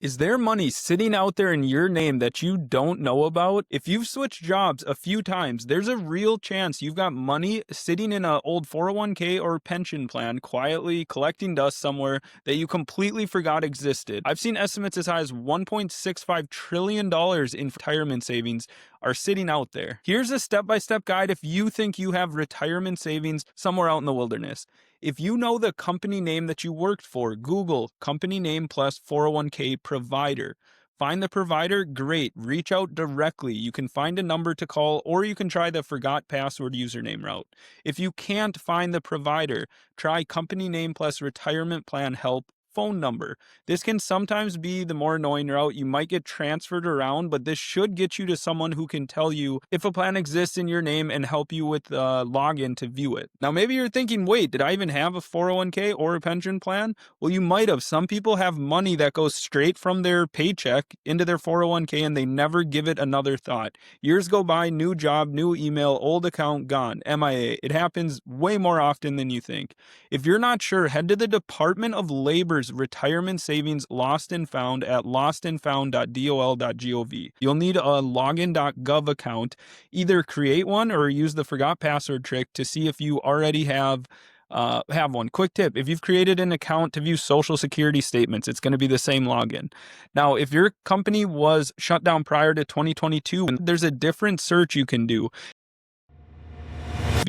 Is there money sitting out there in your name that you don't know about? If you've switched jobs a few times, there's a real chance you've got money sitting in an old 401k or pension plan quietly collecting dust somewhere that you completely forgot existed. I've seen estimates as high as $1.65 trillion in retirement savings are sitting out there. Here's a step-by-step guide if you think you have retirement savings somewhere out in the wilderness. If you know the company name that you worked for, Google company name plus 401k provider. Find the provider, great. Reach out directly. You can find a number to call, or you can try the forgot password username route. If you can't find the provider, try company name plus retirement plan help phone number. This can sometimes be the more annoying route. You might get transferred around, but this should get you to someone who can tell you if a plan exists in your name and help you with login to view it. Now, maybe you're thinking, wait, did I even have a 401k or a pension plan? Well, you might have. Some people have money that goes straight from their paycheck into their 401k and they never give it another thought. Years go by, new job, new email, old account, gone, MIA. It happens way more often than you think. If you're not sure, head to the Department of Labor's Retirement Savings Lost and Found at lostandfound.dol.gov. You'll need a login.gov account. Either create one or use the forgot password trick to see if you already have one. Quick tip, if you've created an account to view social security statements, it's going to be the same login. Now, if your company was shut down prior to 2022, there's a different search you can do.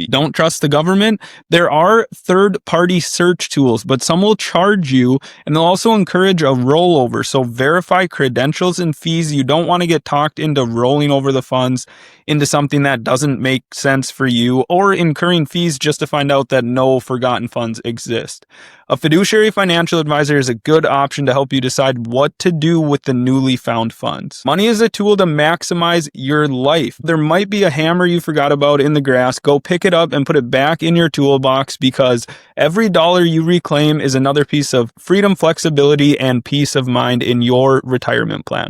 Don't trust the government? There are third-party search tools, but some will charge you, and they'll also encourage a rollover. So verify credentials and fees. You don't want to get talked into rolling over the funds into something that doesn't make sense for you, or incurring fees just to find out that no forgotten funds exist. A fiduciary financial advisor is a good option to help you decide what to do with the newly found funds. Money is a tool to maximize your life. There might be a hammer you forgot about in the grass. Go pick it up and put it back in your toolbox, because every dollar you reclaim is another piece of freedom, flexibility, and peace of mind in your retirement plan.